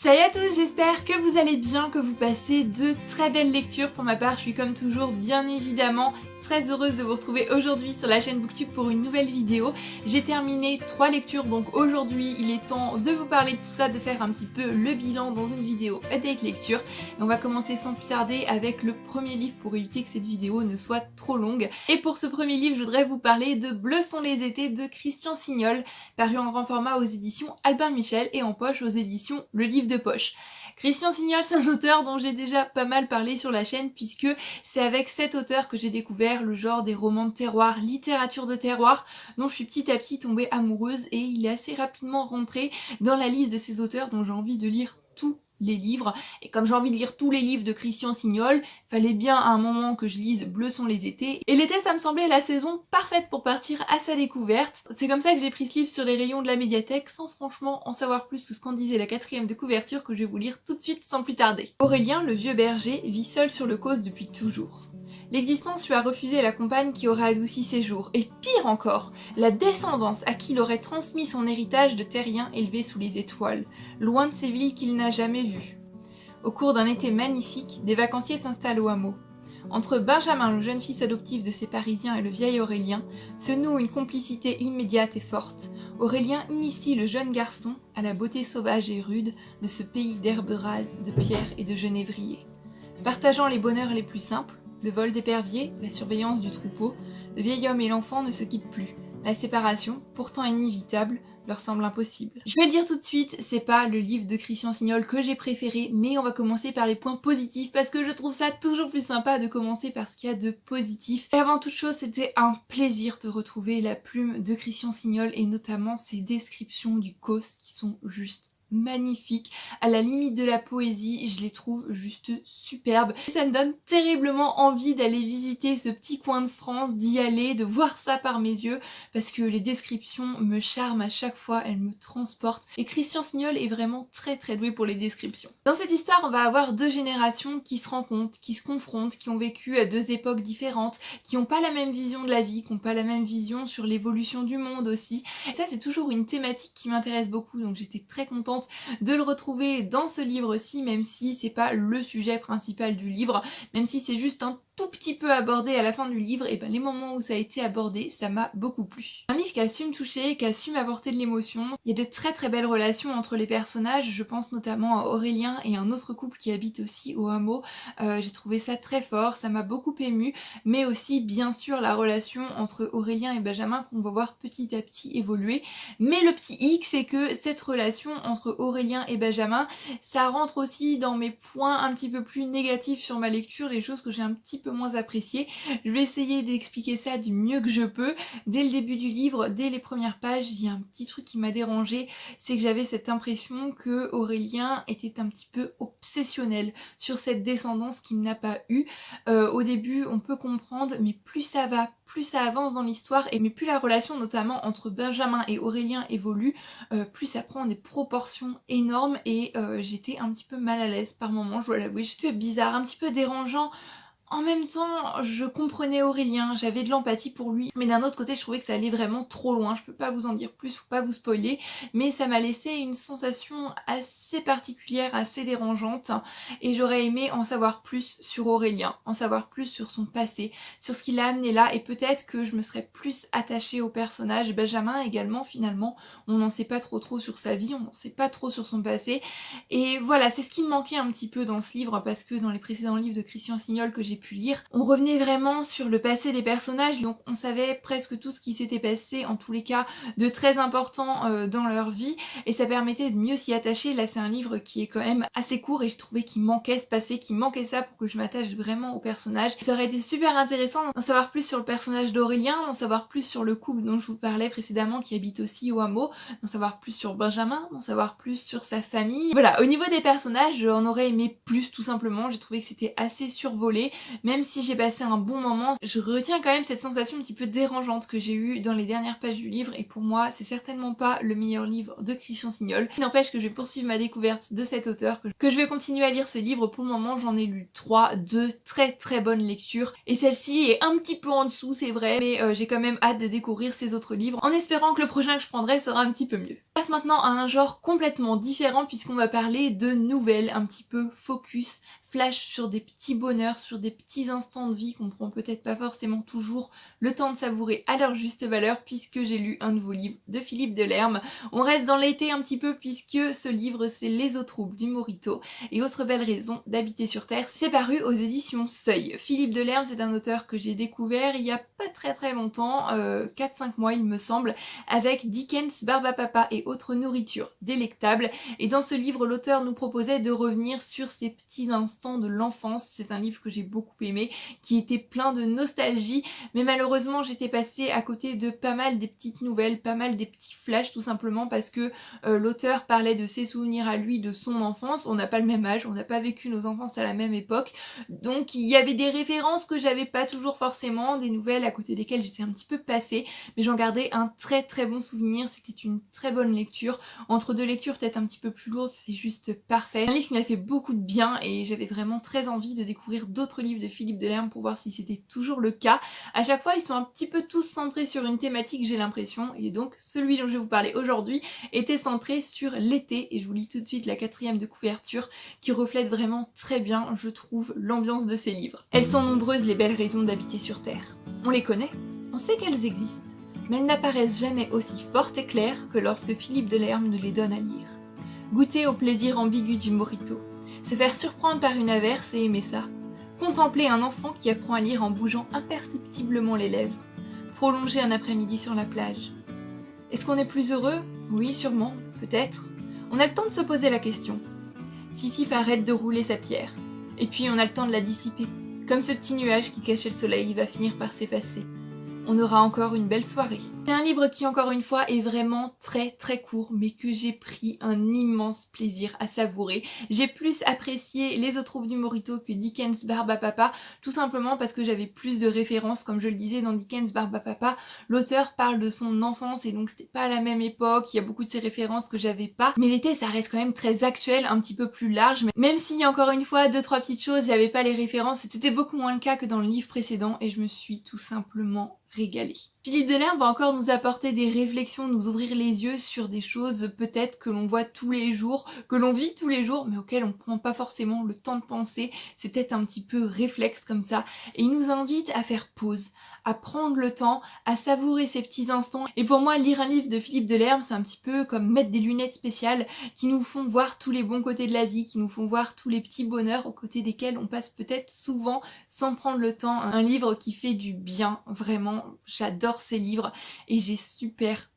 Salut à tous, j'espère que vous allez bien, que vous passez de très belles lectures. Pour ma part, je suis comme toujours bien évidemment très heureuse de vous retrouver aujourd'hui sur la chaîne Booktube pour une nouvelle vidéo. J'ai terminé 3 lectures, donc aujourd'hui il est temps de vous parler de tout ça, de faire un petit peu le bilan dans une vidéo update lecture. Et on va commencer sans plus tarder avec le premier livre pour éviter que cette vidéo ne soit trop longue. Et pour ce premier livre, je voudrais vous parler de Bleus sont les étés de Christian Signol, paru en grand format aux éditions Albin Michel et en poche aux éditions Le Livre de Poche. Christian Signol, c'est un auteur dont j'ai déjà pas mal parlé sur la chaîne puisque c'est avec cet auteur que j'ai découvert le genre des romans de terroir, littérature de terroir, dont je suis petit à petit tombée amoureuse et il est assez rapidement rentré dans la liste de ces auteurs dont j'ai envie de lire tous les livres. Et comme j'ai envie de lire tous les livres de Christian Signol, fallait bien à un moment que je lise Bleus sont les étés. Et l'été, ça me semblait la saison parfaite pour partir à sa découverte. C'est comme ça que j'ai pris ce livre sur les rayons de la médiathèque sans franchement en savoir plus que ce qu'en disait la 4e de couverture que je vais vous lire tout de suite sans plus tarder. Aurélien, le vieux berger, vit seul sur le causse depuis toujours. L'existence lui a refusé la compagne qui aurait adouci ses jours, et pire encore, la descendance à qui il aurait transmis son héritage de terrien élevé sous les étoiles, loin de ces villes qu'il n'a jamais vues. Au cours d'un été magnifique, des vacanciers s'installent au hameau. Entre Benjamin, le jeune fils adoptif de ces Parisiens, et le vieil Aurélien, se noue une complicité immédiate et forte. Aurélien initie le jeune garçon à la beauté sauvage et rude de ce pays d'herbes rases, de pierres et de genévriers. Partageant les bonheurs les plus simples, le vol d'éperviers, la surveillance du troupeau, le vieil homme et l'enfant ne se quittent plus. La séparation, pourtant inévitable, leur semble impossible. Je vais le dire tout de suite, c'est pas le livre de Christian Signol que j'ai préféré, mais on va commencer par les points positifs parce que je trouve ça toujours plus sympa de commencer par ce qu'il y a de positif. Et avant toute chose, c'était un plaisir de retrouver la plume de Christian Signol et notamment ses descriptions du causse qui sont juste magnifique, à la limite de la poésie, je les trouve juste superbes. Ça me donne terriblement envie d'aller visiter ce petit coin de France, d'y aller, de voir ça par mes yeux, parce que les descriptions me charment à chaque fois, elles me transportent. Et Christian Signol est vraiment très doué pour les descriptions. Dans cette histoire, on va avoir 2 générations qui se rencontrent, qui se confrontent, qui ont vécu à 2 époques différentes, qui n'ont pas la même vision de la vie, qui n'ont pas la même vision sur l'évolution du monde aussi. Et ça, c'est toujours une thématique qui m'intéresse beaucoup, donc j'étais très contente de le retrouver dans ce livre-ci, même si c'est pas le sujet principal du livre, même si c'est juste un tout petit peu abordé à la fin du livre, et ben les moments où ça a été abordé, ça m'a beaucoup plu. Un livre qui a su me toucher, qui a su m'apporter de l'émotion. Il y a de très belles relations entre les personnages, je pense notamment à Aurélien et un autre couple qui habite aussi au hameau. J'ai trouvé ça très fort, ça m'a beaucoup émue, mais aussi bien sûr la relation entre Aurélien et Benjamin qu'on va voir petit à petit évoluer. Mais le petit hic, c'est que cette relation entre Aurélien et Benjamin, ça rentre aussi dans mes points un petit peu plus négatifs sur ma lecture, les choses que j'ai un petit peu moins appréciées. Je vais essayer d'expliquer ça du mieux que je peux. Dès le début du livre, dès les premières pages, il y a un petit truc qui m'a dérangée, c'est que j'avais cette impression que Aurélien était un petit peu obsessionnel sur cette descendance qu'il n'a pas eue. Au début, on peut comprendre, mais plus ça va, plus ça avance dans l'histoire, et mais plus la relation notamment entre Benjamin et Aurélien évolue, plus ça prend des proportions énormes et j'étais un petit peu mal à l'aise par moments, je dois l'avouer. J'étais un peu bizarre, un petit peu dérangeant. En même temps, je comprenais Aurélien, j'avais de l'empathie pour lui, mais d'un autre côté, je trouvais que ça allait vraiment trop loin. Je peux pas vous en dire plus, faut pas vous spoiler, mais ça m'a laissé une sensation assez particulière, assez dérangeante, et j'aurais aimé en savoir plus sur Aurélien, en savoir plus sur son passé, sur ce qui l'a amené là, et peut-être que je me serais plus attachée au personnage. Benjamin également, finalement, on n'en sait pas trop sur sa vie, on n'en sait pas trop sur son passé, et voilà, c'est ce qui me manquait un petit peu dans ce livre, parce que dans les précédents livres de Christian Signol que j'ai pu lire, on revenait vraiment sur le passé des personnages, donc on savait presque tout ce qui s'était passé, en tous les cas de très important dans leur vie, et ça permettait de mieux s'y attacher. Là c'est un livre qui est quand même assez court et je trouvais qu'il manquait ce passé, qu'il manquait ça pour que je m'attache vraiment au personnage. Ça aurait été super intéressant d'en savoir plus sur le personnage d'Aurélien, d'en savoir plus sur le couple dont je vous parlais précédemment qui habite aussi au hameau, d'en savoir plus sur Benjamin, d'en savoir plus sur sa famille. Voilà, au niveau des personnages, j'en aurais aimé plus tout simplement, j'ai trouvé que c'était assez survolé. Même si j'ai passé un bon moment, je retiens quand même cette sensation un petit peu dérangeante que j'ai eue dans les dernières pages du livre, et pour moi c'est certainement pas le meilleur livre de Christian Signol. Il n'empêche que je vais poursuivre ma découverte de cet auteur, que je vais continuer à lire ses livres. Pour le moment j'en ai lu 3, 2 très bonnes lectures, et celle-ci est un petit peu en dessous c'est vrai, mais j'ai quand même hâte de découvrir ses autres livres, en espérant que le prochain que je prendrai sera un petit peu mieux. On passe maintenant à un genre complètement différent puisqu'on va parler de nouvelles un petit peu focus, flash sur des petits bonheurs, sur des petits instants de vie qu'on prend peut-être pas forcément toujours le temps de savourer à leur juste valeur puisque j'ai lu un nouveau livre de Philippe Delerme. On reste dans l'été un petit peu puisque ce livre c'est Les eaux troubles du Morito et autre belle raison d'habiter sur Terre. C'est paru aux éditions Seuil. Philippe Delerme c'est un auteur que j'ai découvert il y a pas très longtemps, 4-5 mois il me semble, avec Dickens, Barbe à Papa et autres nourritures délectables. Et dans ce livre, l'auteur nous proposait de revenir sur ces petits instants de l'enfance. C'est un livre que j'ai beaucoup aimé, qui était plein de nostalgie, mais malheureusement j'étais passée à côté de pas mal des petites nouvelles, pas mal des petits flashs, tout simplement parce que l'auteur parlait de ses souvenirs à lui, de son enfance. On n'a pas le même âge, on n'a pas vécu nos enfances à la même époque, donc il y avait des références que j'avais pas toujours forcément, des nouvelles à côté desquelles j'étais un petit peu passée, mais j'en gardais un très bon souvenir. C'était une très bonne lecture, entre deux lectures peut-être un petit peu plus lourdes, c'est juste parfait. Un livre qui m'a fait beaucoup de bien et j'avais vraiment très envie de découvrir d'autres livres de Philippe Delerme pour voir si c'était toujours le cas. À chaque fois ils sont un petit peu tous centrés sur une thématique, j'ai l'impression, et donc celui dont je vais vous parler aujourd'hui était centré sur l'été, et je vous lis tout de suite la 4e de couverture qui reflète vraiment très bien, je trouve, l'ambiance de ces livres. Elles sont nombreuses les belles raisons d'habiter sur Terre. On les connaît, on sait qu'elles existent, mais elles n'apparaissent jamais aussi fortes et claires que lorsque Philippe Delerme nous les donne à lire. Goûter au plaisir ambigu du Morito, se faire surprendre par une averse et aimer ça, contempler un enfant qui apprend à lire en bougeant imperceptiblement les lèvres, prolonger un après-midi sur la plage. Est-ce qu'on est plus heureux? Oui, sûrement, peut-être. On a le temps de se poser la question. Sisyphe arrête de rouler sa pierre, et puis on a le temps de la dissiper. Comme ce petit nuage qui cachait le soleil va finir par s'effacer. On aura encore une belle soirée. C'est un livre qui, encore une fois, est vraiment très court, mais que j'ai pris un immense plaisir à savourer. J'ai plus apprécié Les eaux troubles du Morito que Dickens, Barbe à Papa, tout simplement parce que j'avais plus de références. Comme je le disais dans Dickens, Barbe à Papa, l'auteur parle de son enfance et donc c'était pas à la même époque, il y a beaucoup de ces références que j'avais pas. Mais l'été, ça reste quand même très actuel, un petit peu plus large, mais même s'il y a encore une fois 2-3 petites choses, j'avais pas les références, c'était beaucoup moins le cas que dans le livre précédent et je me suis tout simplement régalée. Philippe Delerme va encore nous apporter des réflexions, nous ouvrir les yeux sur des choses peut-être que l'on voit tous les jours, que l'on vit tous les jours, mais auxquelles on prend pas forcément le temps de penser. C'est peut-être un petit peu réflexe comme ça. Et il nous invite à faire pause, à prendre le temps, à savourer ces petits instants. Et pour moi, lire un livre de Philippe Delerme, c'est un petit peu comme mettre des lunettes spéciales qui nous font voir tous les bons côtés de la vie, qui nous font voir tous les petits bonheurs aux côtés desquels on passe peut-être souvent sans prendre le temps. Un livre qui fait du bien, vraiment, j'adore ces livres et j'ai super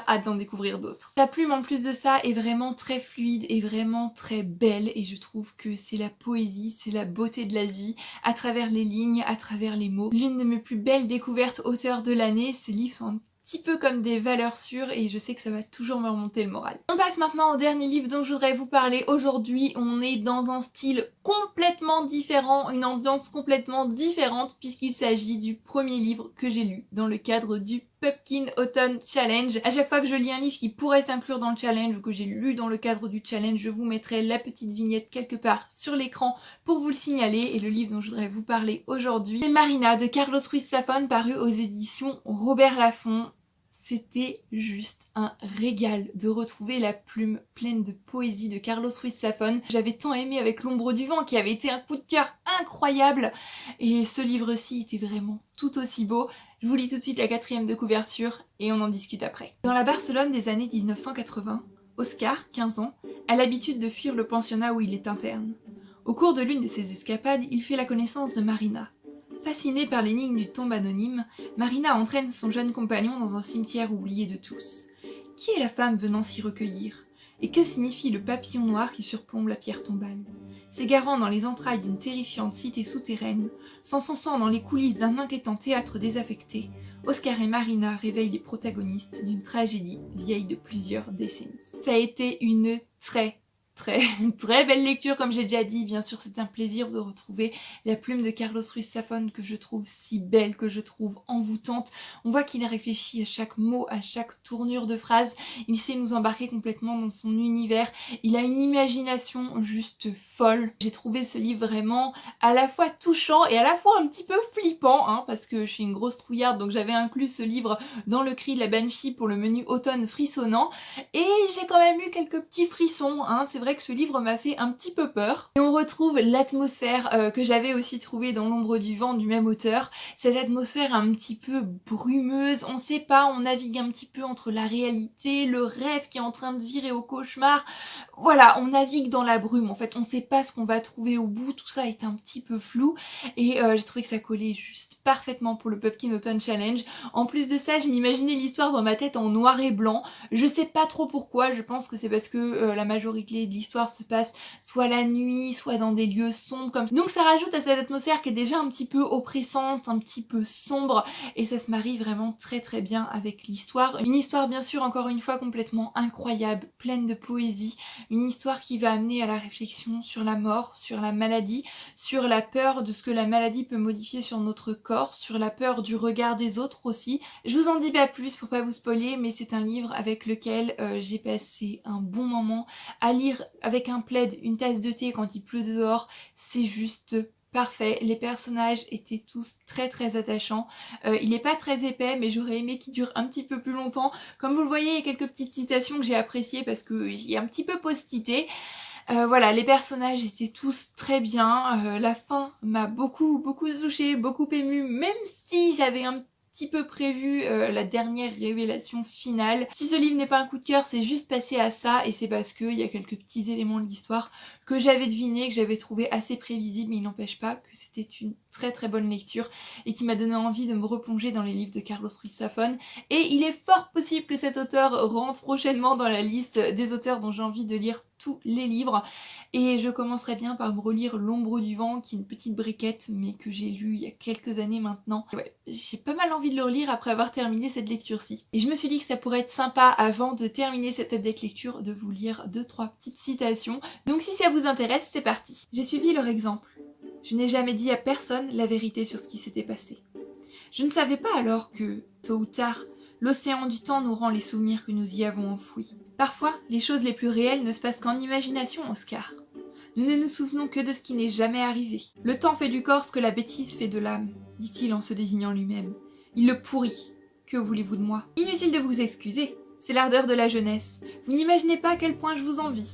hâte d'en découvrir d'autres. Sa plume en plus de ça est vraiment très fluide et vraiment très belle et je trouve que c'est la poésie, c'est la beauté de la vie à travers les lignes, à travers les mots. L'une de mes plus belles découvertes auteurs de l'année, ces livres sont un petit peu comme des valeurs sûres et je sais que ça va toujours me remonter le moral. On passe maintenant au dernier livre dont je voudrais vous parler aujourd'hui. On est dans un style complètement différent, une ambiance complètement différente puisqu'il s'agit du premier livre que j'ai lu dans le cadre du Pumpkin Autumn Challenge. À chaque fois que je lis un livre qui pourrait s'inclure dans le challenge ou que j'ai lu dans le cadre du challenge, je vous mettrai la petite vignette quelque part sur l'écran pour vous le signaler. Et le livre dont je voudrais vous parler aujourd'hui, c'est Marina de Carlos Ruiz Zafón, paru aux éditions Robert Laffont. C'était juste un régal de retrouver la plume pleine de poésie de Carlos Ruiz Zafón. J'avais tant aimé avec L'ombre du vent qui avait été un coup de cœur incroyable et ce livre-ci était vraiment tout aussi beau. Je vous lis tout de suite la 4e de couverture et on en discute après. Dans la Barcelone des années 1980, Oscar, 15 ans, a l'habitude de fuir le pensionnat où il est interne. Au cours de l'une de ses escapades, il fait la connaissance de Marina. Fascinée par l'énigme du tombe anonyme, Marina entraîne son jeune compagnon dans un cimetière oublié de tous. Qui est la femme venant s'y recueillir? Et que signifie le papillon noir qui surplombe la pierre tombale? S'égarant dans les entrailles d'une terrifiante cité souterraine, s'enfonçant dans les coulisses d'un inquiétant théâtre désaffecté, Oscar et Marina réveillent les protagonistes d'une tragédie vieille de plusieurs décennies. Ça a été une très très belle lecture comme j'ai déjà dit. Bien sûr c'est un plaisir de retrouver la plume de Carlos Ruiz Zafón que je trouve si belle, que je trouve envoûtante. On voit qu'il a réfléchi à chaque mot, à chaque tournure de phrase. Il sait nous embarquer complètement dans son univers. Il a une imagination juste folle. J'ai trouvé ce livre vraiment à la fois touchant et à la fois un petit peu flippant, hein, parce que je suis une grosse trouillarde, donc j'avais inclus ce livre dans le cri de la Banshee pour le menu automne frissonnant. Et j'ai quand même eu quelques petits frissons, hein. C'est vrai que ce livre m'a fait un petit peu peur. Et on retrouve l'atmosphère que j'avais aussi trouvée dans L'ombre du vent du même auteur. Cette atmosphère un petit peu brumeuse, on sait pas, on navigue un petit peu entre la réalité, le rêve qui est en train de virer au cauchemar. Voilà, on navigue dans la brume, en fait on sait pas ce qu'on va trouver au bout, tout ça est un petit peu flou. Et j'ai trouvé que ça collait juste parfaitement pour le Pumpkin Autumn Challenge. En plus de ça, je m'imaginais l'histoire dans ma tête en noir et blanc. Je sais pas trop pourquoi, je pense que c'est parce que la majorité de l'histoire se passe soit la nuit, soit dans des lieux sombres comme ça. Donc ça rajoute à cette atmosphère qui est déjà un petit peu oppressante, un petit peu sombre, et ça se marie vraiment très bien avec l'histoire. Une histoire bien sûr encore une fois complètement incroyable, pleine de poésie, une histoire qui va amener à la réflexion sur la mort, sur la maladie, sur la peur de ce que la maladie peut modifier sur notre corps, sur la peur du regard des autres aussi. Je vous en dis pas plus pour pas vous spoiler, mais c'est un livre avec lequel j'ai passé un bon moment à lire avec un plaid, une tasse de thé quand il pleut dehors. C'est juste parfait, les personnages étaient tous très attachants. Il n'est pas très épais, mais j'aurais aimé qu'il dure un petit peu plus longtemps. Comme vous le voyez, il y a quelques petites citations que j'ai appréciées parce que j'y ai un petit peu postité. Voilà, les personnages étaient tous très bien. La fin m'a beaucoup touchée, beaucoup émue, même si j'avais un petit peu prévu la dernière révélation finale. Si ce livre n'est pas un coup de cœur, c'est juste passé à ça, et c'est parce qu'il y a quelques petits éléments de l'histoire que j'avais deviné, que j'avais trouvé assez prévisible, mais il n'empêche pas que c'était une très bonne lecture et qui m'a donné envie de me replonger dans les livres de Carlos Ruiz Zafón. Et il est fort possible que cet auteur rentre prochainement dans la liste des auteurs dont j'ai envie de lire tous les livres, et je commencerai bien par me relire L'ombre du vent, qui est une petite briquette mais que j'ai lu il y a quelques années maintenant. Et ouais, j'ai pas mal envie de le relire après avoir terminé cette lecture-ci. Et je me suis dit que ça pourrait être sympa avant de terminer cette update lecture de vous lire 2-3 petites citations. Donc si ça vous intéresse, c'est parti. J'ai suivi leur exemple. Je n'ai jamais dit à personne la vérité sur ce qui s'était passé. Je ne savais pas alors que, tôt ou tard, l'océan du temps nous rend les souvenirs que nous y avons enfouis. Parfois, les choses les plus réelles ne se passent qu'en imagination, Oscar. Nous ne nous souvenons que de ce qui n'est jamais arrivé. Le temps fait du corps ce que la bêtise fait de l'âme, dit-il en se désignant lui-même. Il le pourrit. Que voulez-vous de moi? Inutile de vous excuser. C'est l'ardeur de la jeunesse. Vous n'imaginez pas à quel point je vous envie.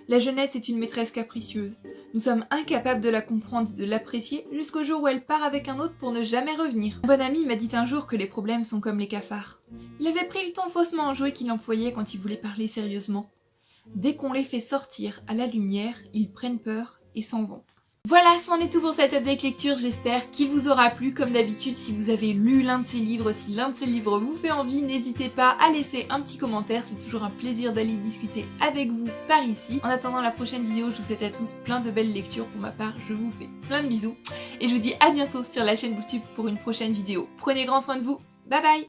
La jeunesse est une maîtresse capricieuse. Nous sommes incapables de la comprendre et de l'apprécier jusqu'au jour où elle part avec un autre pour ne jamais revenir. Un bon ami m'a dit un jour que les problèmes sont comme les cafards. Il avait pris le ton faussement enjoué qu'il employait quand il voulait parler sérieusement. Dès qu'on les fait sortir à la lumière, ils prennent peur et s'en vont. Voilà, c'en est tout pour cette update lecture, j'espère qu'il vous aura plu. Comme d'habitude, si vous avez lu l'un de ces livres, si l'un de ces livres vous fait envie, n'hésitez pas à laisser un petit commentaire, c'est toujours un plaisir d'aller discuter avec vous par ici. En attendant la prochaine vidéo, je vous souhaite à tous plein de belles lectures. Pour ma part, je vous fais plein de bisous et je vous dis à bientôt sur la chaîne Booktube pour une prochaine vidéo. Prenez grand soin de vous, bye bye.